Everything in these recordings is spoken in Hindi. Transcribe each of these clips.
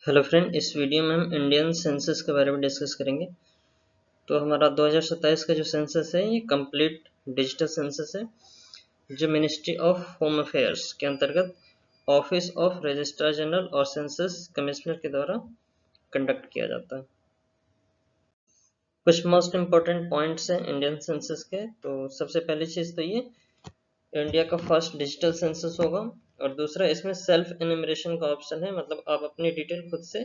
हेलो फ्रेंड, इस वीडियो में हम इंडियन सेंसस के बारे में डिस्कस करेंगे। तो हमारा 2027 का जो सेंसस है ये कंप्लीट डिजिटल सेंसस है, जो मिनिस्ट्री ऑफ होम अफेयर्स के अंतर्गत ऑफिस ऑफ रजिस्ट्रार जनरल और सेंसस कमिश्नर के द्वारा कंडक्ट किया जाता है। कुछ मोस्ट इम्पोर्टेंट पॉइंट्स हैं इंडियन सेंसस के। तो सबसे पहली चीज़ तो ये इंडिया का फर्स्ट डिजिटल सेंसस होगा, और दूसरा इसमें सेल्फ एनिमरेशन का ऑप्शन है, मतलब आप अपनी डिटेल खुद से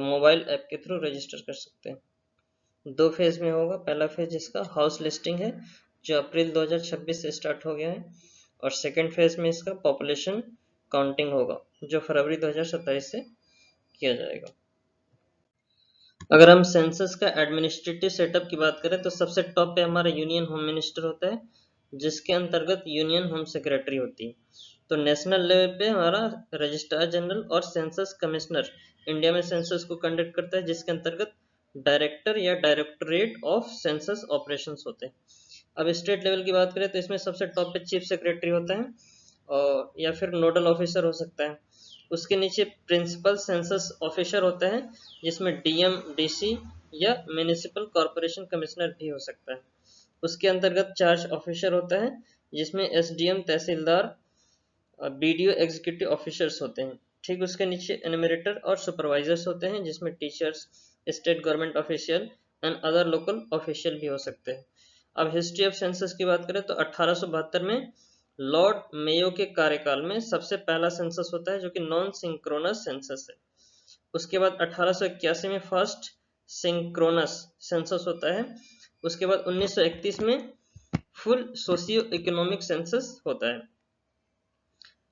मोबाइल ऐप के थ्रू रजिस्टर कर सकते हैं। 2 फेज में होगा। पहला फेज इसका हाउस लिस्टिंग है, जो अप्रैल 2026 से स्टार्ट हो गया है, और सेकंड फेज में इसका पॉपुलेशन काउंटिंग होगा, जो फरवरी 2027 से किया जाएगा। अगर हम सेंसस का एडमिनिस्ट्रेटिव सेटअप की बात करें तो सबसे टॉप पे हमारा यूनियन होम मिनिस्टर होता है, जिसके अंतर्गत यूनियन होम सेक्रेटरी होती है। तो नेशनल लेवल पे हमारा रजिस्ट्रार जनरल और सेंसस कमिश्नर इंडिया में सेंसस को कंडक्ट करता है, जिसके अंतर्गत डायरेक्टर या डायरेक्टोरेट ऑफ सेंसस ऑपरेशंस होते हैं। अब स्टेट लेवल की बात करें तो इसमें सबसे टॉप पे चीफ सेक्रेटरी होता है, और या फिर नोडल ऑफिसर हो सकता है। उसके नीचे प्रिंसिपल सेंसस ऑफिसर होता है, जिसमें डीएम, डीसी या म्युनिसिपल कॉरपोरेशन कमिश्नर भी हो सकता है। उसके अंतर्गत चार्ज ऑफिसर होता है, जिसमें एसडीएम, तहसीलदार, बीडीओ एग्जीक्यूटिव ऑफिसर्स होते हैं। ठीक उसके नीचे एनुमरेटर और सुपरवाइजर्स होते हैं, जिसमें teachers, state government official and other local official भी हो सकते हैं। अब हिस्ट्री ऑफ सेंसस की बात करें तो 1872 में लॉर्ड मेयो के कार्यकाल में सबसे पहला सेंसस होता है, जो कि नॉन सिंक्रोनस सेंसस है। उसके बाद 1881 में फर्स्ट सिंक्रोनस सेंसस होता है। उसके बाद 1931 में फुल सोशियो इकोनॉमिक सेंसस होता है,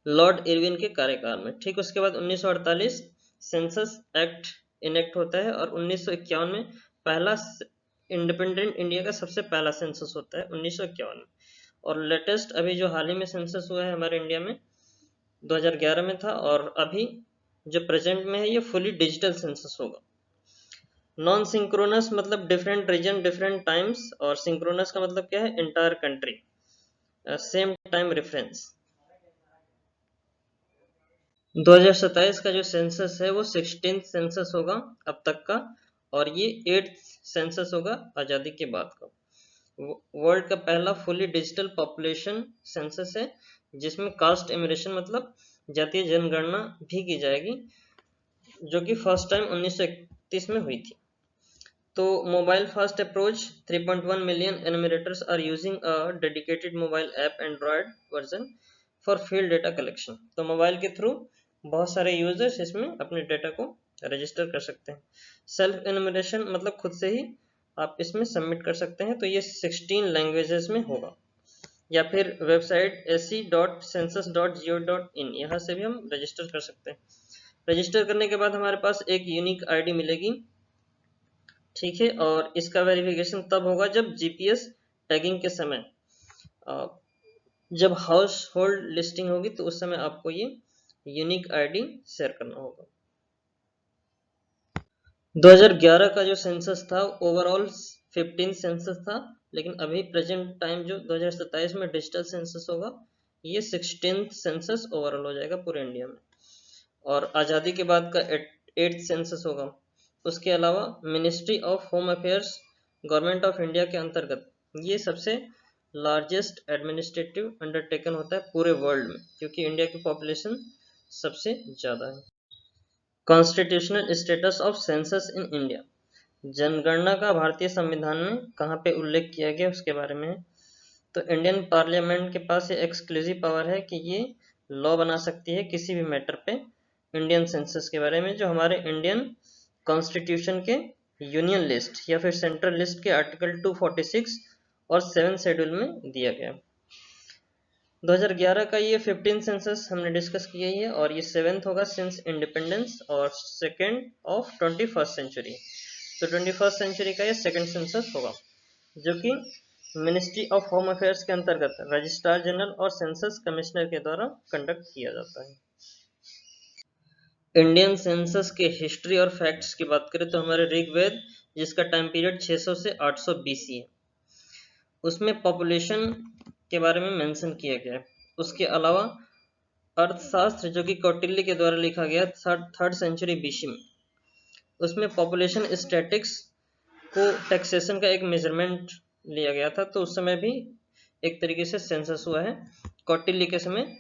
लॉर्ड इरविन के कार्यकाल में। ठीक उसके बाद 1948 सेंसस एक्ट इनेक्ट होता है, और 1951 में पहला इंडिपेंडेंट इंडिया का सबसे पहला सेंसस होता है 1951 में। और लेटेस्ट अभी जो हाल ही में सेंसस हुआ है हमारे इंडिया में 2011 में था, और अभी जो प्रेजेंट में है ये फुली डिजिटल सेंसस होगा। नॉन सिंक्रोनस मतलब डिफरेंट रीजन डिफरेंट टाइम्स, और सिंक्रोनस का मतलब क्या है, entire country same time reference. 2027 का जो सेंसस है वो 16th सेंसस होगा अब तक का, और ये 8th सेंसस होगा आज़ादी के बाद का। वर्ल्ड का पहला फुली डिजिटल पॉपुलेशन सेंसस है, जिसमें कास्ट इमिग्रेशन मतलब जातीय जनगणना भी की जाएगी, जो कि फर्स्ट टाइम 1931 में हुई थी। तो mobile first approach 3.1 million enumerators are using a dedicated mobile app Android version for field data collection. तो मोबाइल के थ्रू बहुत सारे यूजर्स इसमें अपने डेटा को रजिस्टर कर सकते हैं। सेल्फ एनुमरेशन मतलब खुद से ही आप इसमें सबमिट कर सकते हैं। तो ये 16 लैंग्वेजेस में होगा, या फिर वेबसाइट se.census.go.in यहाँ से भी हम रजिस्टर कर सकते हैं। रजिस्टर करने के बाद हमारे पास एक यूनिक आईडी मिलेगी, ठीक है, और इसका वेरिफिकेशन तब होगा जब जीपीएस टैगिंग के समय, जब हाउस होल्ड लिस्टिंग होगी तो उस समय आपको ये यूनिक आईडी शेयर करना होगा। 2011 का जो सेंसस था ओवरऑल 15 सेंसस था, लेकिन अभी प्रेजेंट टाइम जो 2027 में डिजिटल सेंसस होगा ये 16th सेंसस ओवरऑल हो जाएगा पूरे इंडिया में, और आज़ादी के बाद का 8th सेंसस होगा। उसके अलावा ministry of home affairs government of India के अंतर्गत ये सबसे लार्जेस्ट एडमिनिस्ट्रेटिव अंडरटेकन होता है पूरे वर्ल्ड में, क्योंकि इंडिया की पॉपुलेशन सबसे ज़्यादा है। Constitutional status of census in India, जनगणना का भारतीय संविधान में कहाँ पे उल्लेख किया गया उसके बारे में है। तो इंडियन पार्लियामेंट के पास ये एक्सक्लूसिव पावर है कि ये लॉ बना सकती है किसी भी मैटर पे इंडियन सेंसस के बारे में, जो हमारे इंडियन कॉन्स्टिट्यूशन के यूनियन लिस्ट या फिर सेंट्रल लिस्ट के आर्टिकल 246 और 7 शेड्यूल में दिया गया। 2011 का ये 15 सेंसस हमने डिस्कस किया ही है, और ये 7th होगा सिंस इंडिपेंडेंस और सेकेंड ऑफ 21st सेंचुरी। तो 21st सेंचुरी का ये सेकेंड सेंसस होगा, जो कि मिनिस्ट्री ऑफ होम अफेयर्स के अंतर्गत रजिस्ट्रार जनरल और सेंसस कमिश्नर के द्वारा कंडक्ट किया जाता है। इंडियन सेंसस के हिस्ट्री और फैक्ट्स की बात करें तो हमारे ऋग्वेद, जिसका टाइम पीरियड 600 से 800 BC है, उसमें पॉपुलेशन के बारे में मेंशन किया गया है। उसके अलावा अर्थशास्त्र जो कि कौटिल्य के द्वारा लिखा गया थर्ड सेंचुरी बीसी में, उसमें पॉपुलेशन स्टैटिक्स को टैक्सेशन का एक मेजरमेंट लिया गया था। तो उस समय भी एक तरीके से सेंसस हुआ है कौटिल्य के समय,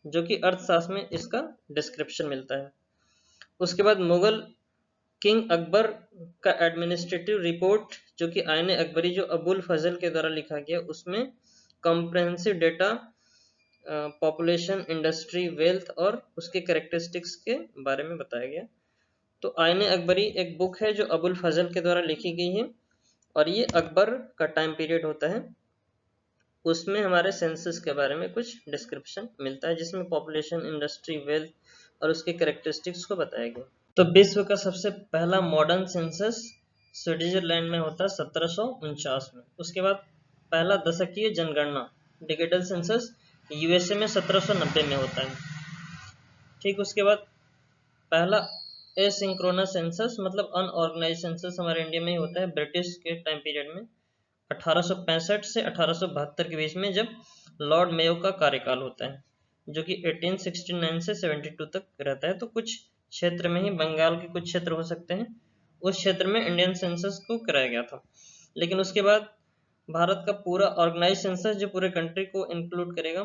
जो कि अर्थशास्त्र में इसका डिस्क्रिप्शन मिलता है। उसके बाद मुगल किंग अकबर का एडमिनिस्ट्रेटिव रिपोर्ट जो कि आयन अकबरी जो अबुल फजल के द्वारा लिखा गया, उसमें comprehensive data population, industry, wealth और उसके कैरेक्टरिस्टिक्स के बारे में बताया गया। तो आयन अकबरी एक बुक है जो अबुल फजल के द्वारा लिखी गई है और ये अकबर का टाइम पीरियड होता है। उसमें हमारे सेंसस के बारे में कुछ डिस्क्रिप्शन मिलता है, जिसमें पॉपुलेशन, इंडस्ट्री, वेल्थ और उसके कैरेक्टरिस्टिक्स को बताया गया। तो विश्व का सबसे पहला मॉडर्न सेंसस स्विट्जरलैंड में होता है 1749 में। उसके बाद पहला दशकीय जनगणना डिजिटल सेंसस यूएसए में 1790 में होता है। ठीक, उसके बाद पहला एसिंक्रोनस सेंसस मतलब अनऑर्गेनाइज सेंसस हमारे इंडिया में ही होता है ब्रिटिश के टाइम पीरियड में 1865 से 1872 के बीच में, जब लॉर्ड मेयो का कार्यकाल होता है, जो कि 1869 से 72 तक रहता है। तो कुछ क्षेत्र में ही, बंगाल के कुछ क्षेत्र हो सकते हैं, उस क्षेत्र में इंडियन सेंसस को कराया गया था। लेकिन उसके बाद भारत का पूरा ऑर्गेनाइज सेंसस जो पूरे कंट्री को इंक्लूड करेगा,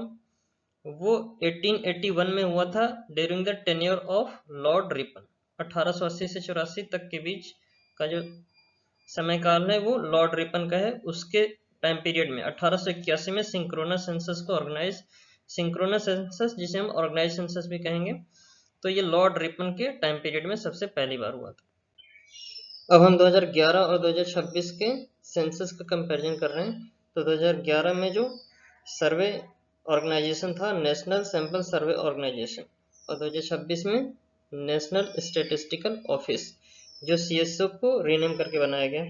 वो 1881 में हुआ था during the tenure of Lord Ripon. 1880 से 84 तक के बीच का जो समय काल है वो लॉर्ड रिपन का है। उसके टाइम पीरियड में 1881 में सिंक्रोनस सेंसस को ऑर्गेनाइज, सिंक्रोनस सेंसस जिसे हम ऑर्गेनाइज सेंसस भी कहेंगे, तो ये लॉर्ड रिपन के टाइम पीरियड में सबसे पहली बार हुआ था। अब हम 2011 और 2026 के सेंसस का कंपैरिजन कर रहे हैं। तो 2011 में जो सर्वे ऑर्गेनाइजेशन था नेशनल सैंपल सर्वे ऑर्गेनाइजेशन, और 2026 में नेशनल स्टैटिस्टिकल ऑफिस जो सीएसओ को रीनेम करके बनाया गया।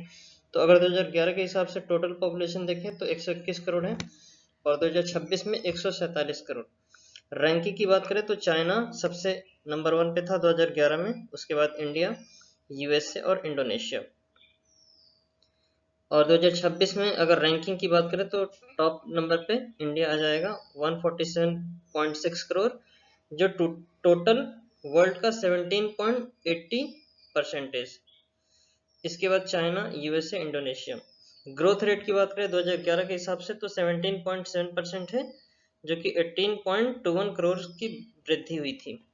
तो अगर 2011 के हिसाब से टोटल पॉपुलेशन देखें तो 121 करोड़ है और 2026 में 147 करोड़। रैंकिंग की बात करें तो चाइना सबसे नंबर 1 पे था 2011 में, उसके बाद इंडिया, यूएसए और इंडोनेशिया। और 2026 में अगर रैंकिंग की बात करें तो टॉप नंबर पे इंडिया आ जाएगा 147.6 करोड़, जो टोटल वर्ल्ड का 17.80%। इसके बाद China, USA, Indonesia. Growth rate की बात करें 2011 के हिसाब से तो 17.7% है, जो कि 18.21 करोड़ की वृद्धि हुई थी।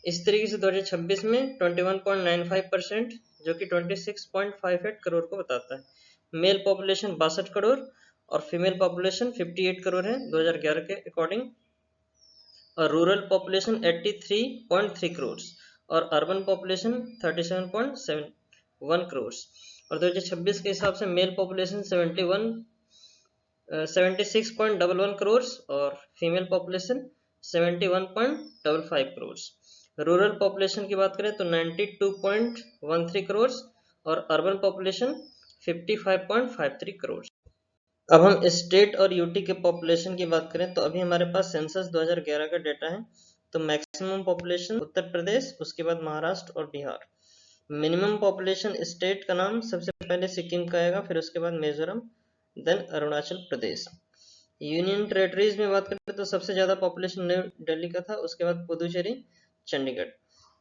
इस तरीके से 2026 में 21.95%, जो कि 26.58 करोड़ को बताता है। मेल पॉपुलेशन 62 करोड़ और फीमेल पॉपुलेशन 58 करोड़ है 2011 के अकॉर्डिंग, और रूरल पॉपुलेशन 83.3 करोड़ और अर्बन पॉपुलेशन 37.71 करोड़। और 2026 के हिसाब से मेल पॉपुलेशन 76.11 करोड़ और female population 71.55 crore. Rural population की बात करें तो 92.13 करोड़ और अर्बन पॉपुलेशन 55.53 करोड़। अब हम स्टेट और यूटी के पॉपुलेशन की बात करें तो अभी हमारे पास सेंसस 2011 का डेटा है। तो मैक्सिमम पॉपुलेशन उत्तर प्रदेश, उसके बाद महाराष्ट्र और बिहार। मिनिमम पॉपुलेशन स्टेट का नाम सबसे पहले सिक्किम का आएगा, फिर उसके बाद Mizoram, then Arunachal Pradesh. Union territories में बात करें तो सबसे ज्यादा पॉपुलेशन न्यू दिल्ली का था, उसके बाद पुदुचेरी, चंडीगढ़।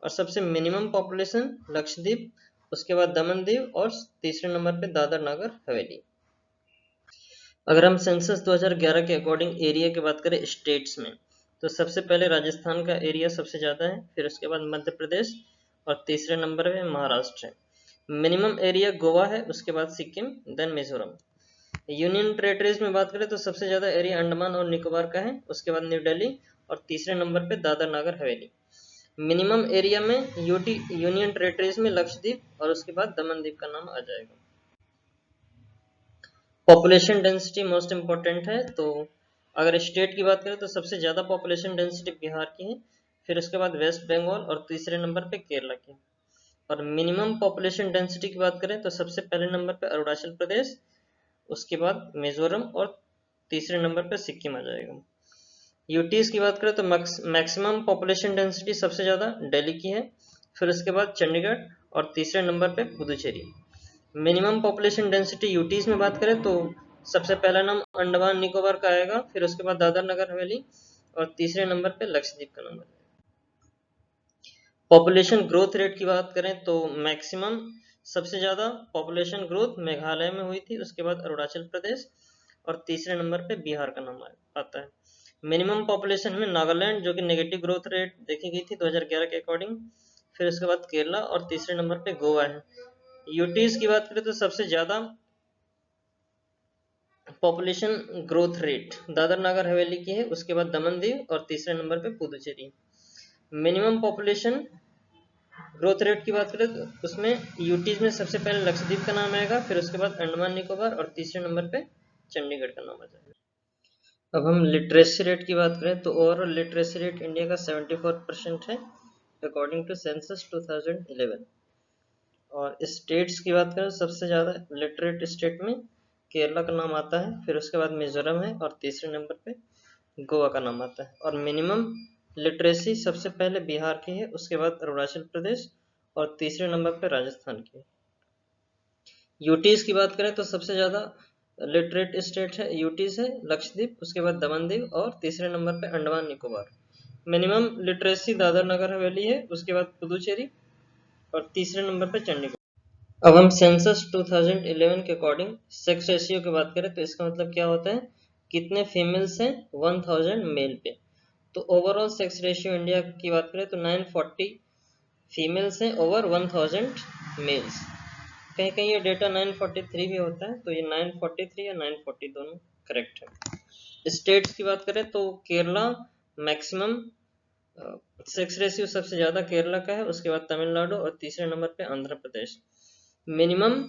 और सबसे मिनिमम पॉपुलेशन लक्षद्वीप, उसके बाद दमन दीव और तीसरे नंबर पे दादर नगर हवेली। अगर हम सेंसस 2011 के अकॉर्डिंग एरिया की बात करें स्टेट्स में, तो सबसे पहले राजस्थान का एरिया सबसे ज़्यादा है, फिर उसके बाद मध्य प्रदेश और तीसरे नंबर पे महाराष्ट्र है। मिनिमम एरिया गोवा है, उसके बाद Sikkim, then Mizoram. Union territories में बात करें तो सबसे ज़्यादा एरिया अंडमान और निकोबार का है, उसके बाद न्यू दिल्ली और तीसरे नंबर पे दादर नगर हवेली। मिनिमम एरिया में यूनियन टेरेटरीज में लक्षद्वीप और उसके बाद दमन दीव का नाम आ जाएगा। पॉपुलेशन डेंसिटी मोस्ट इम्पोर्टेंट है। तो अगर स्टेट की बात करें तो सबसे ज़्यादा पॉपुलेशन डेंसिटी बिहार की है, फिर उसके बाद वेस्ट बंगाल और तीसरे नंबर पे केरला की। और मिनिमम पॉपुलेशन डेंसिटी की बात करें तो सबसे पहले नंबर पे अरुणाचल प्रदेश, उसके बाद मिजोरम और तीसरे नंबर पे सिक्किम आ जाएगा। यूटीज की बात करें तो मैक्सिमम पॉपुलेशन डेंसिटी सबसे ज़्यादा दिल्ली की है, फिर उसके बाद चंडीगढ़ और तीसरे नंबर पे Puducherry. Minimum population density UTs में बात करें तो सबसे पहला नाम अंडमान निकोबार का आएगा, फिर उसके बाद दादर नगर हवेली और तीसरे नंबर पे लक्षद्वीप का नाम आ जाएगा। पॉपुलेशन ग्रोथ रेट की बात करें तो मैक्सिमम सबसे ज़्यादा पॉपुलेशन ग्रोथ मेघालय में हुई थी, उसके बाद अरुणाचल प्रदेश और तीसरे नंबर पे बिहार का नाम आता है। मिनिमम पॉपुलेशन में नागालैंड जो कि नेगेटिव ग्रोथ रेट देखी गई थी 2011 के अकॉर्डिंग, फिर उसके बाद केरला और तीसरे नंबर पे गोवा है। यूटीज की बात करें तो सबसे ज़्यादा population growth rate Dadar Nagar Haveli की है, उसके बाद दमन दीव और तीसरे नंबर पे Puducherry. Minimum population growth rate की बात करें तो उसमें यूटीज में सबसे पहले लक्षद्वीप का नाम आएगा, फिर उसके बाद अंडमान निकोबार और तीसरे नंबर पे चंडीगढ़ का नाम आ जाएगा। अब हम लिटरेसी रेट की बात करें तो ओवरऑल लिटरेसी रेट इंडिया का 74% है अकॉर्डिंग टू सेंसस 2011। और स्टेट्स की बात करें सबसे ज़्यादा लिटरेट स्टेट में केरला का नाम आता है, फिर उसके बाद मिजोरम है और तीसरे नंबर पे गोवा का नाम आता है। और मिनिमम लिटरेसी सबसे पहले बिहार की है, उसके बाद अरुणाचल प्रदेश और तीसरे नंबर पे राजस्थान की। यूटीज की बात करें तो सबसे ज़्यादा लिटरेट स्टेट है यूटीज है लक्षद्वीप, उसके बाद दमन दीव और तीसरे नंबर पे अंडमान निकोबार। मिनिमम लिटरेसी दादर नगर हवेली है, उसके बाद पुदुचेरी और तीसरे नंबर पे चंडीगढ़। अब हम सेंसस 2011 के अकॉर्डिंग सेक्स रेशियो की बात करें तो इसका मतलब क्या होता है, कितने फीमेल्स हैं 1000 मेल पे। तो ओवरऑल सेक्स रेशियो इंडिया की बात करें तो 940 फीमेल्स हैं ओवर 1000 मेल्स। कहीं कहीं ये डेटा 943 भी होता है, तो ये 943 या 940 दोनों करेक्ट है। स्टेट्स की बात करें तो केरला मैक्सिमम सेक्स रेशियो सबसे ज़्यादा केरला का है, उसके बाद तमिलनाडु और तीसरे नंबर पे आंध्र प्रदेश। मिनिमम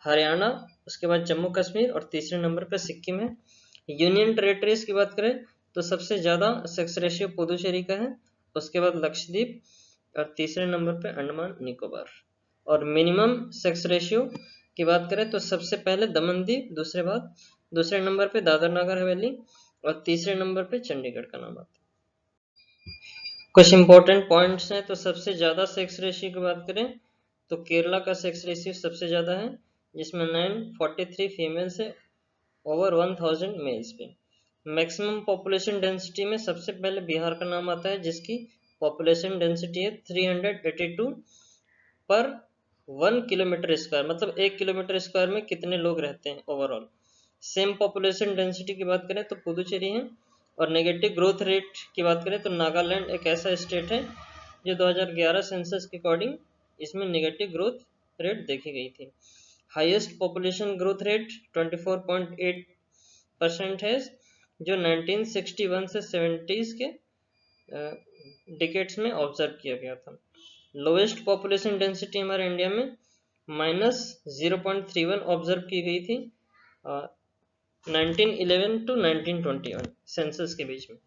हरियाणा, उसके बाद जम्मू कश्मीर और तीसरे नंबर पर सिक्किम है। यूनियन टेरेटरीज की बात करें तो सबसे ज़्यादा सेक्स रेशियो पुदुचेरी का है, उसके बाद लक्षद्वीप और तीसरे नंबर पर अंडमान निकोबार। और मिनिमम सेक्स रेशियो की बात करें तो सबसे पहले दमन दीव, दूसरे नंबर पे दादर नगर हवेली और तीसरे नंबर पे चंडीगढ़ का नाम आता है। कुछ इंपॉर्टेंट पॉइंट्स हैं, तो सबसे ज़्यादा सेक्स रेशियो की बात करें तो केरला का सेक्स रेशियो सबसे ज़्यादा है, जिसमें 943 फीमेल्स है ओवर 1000 मेल्स पे। मैक्सिमम पॉपुलेशन डेंसिटी में सबसे पहले बिहार का नाम आता है, जिसकी पॉपुलेशन डेंसिटी है 382 पर 1 किलोमीटर स्क्वायर, मतलब 1 किलोमीटर स्क्वायर में कितने लोग रहते हैं ओवरऑल। सेम पॉपुलेशन डेंसिटी की बात करें तो पुदुचेरी है। और नेगेटिव ग्रोथ रेट की बात करें तो नागालैंड एक ऐसा स्टेट है जो 2011 सेंसस के अकॉर्डिंग इसमें नेगेटिव ग्रोथ रेट देखी गई थी। हाईएस्ट पॉपुलेशन ग्रोथ रेट 24.8% है, जो 1961 से 70s के डिकेड्स में ऑब्जर्व किया गया था। लोएस्ट पॉपुलेशन डेंसिटी हमारे इंडिया में -0.31 ऑब्जर्व की गई थी 1911 टू 1921 सेंसस के बीच में।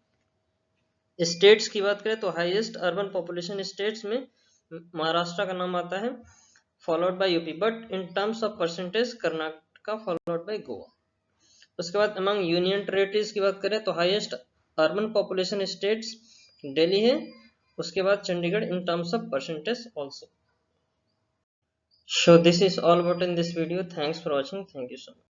स्टेट्स की बात करें तो हाईएस्ट अर्बन पॉपुलेशन स्टेट्स में महाराष्ट्र का नाम आता है, followed by UP, but in terms of percentage Karnataka followed by Goa. उसके बाद अमंग यूनियन टेरेटरीज की बात करें तो highest urban population states Delhi है, उसके बाद Chandigarh in terms of percentage also. So this is all about in this video. Thanks for watching. Thank you so much.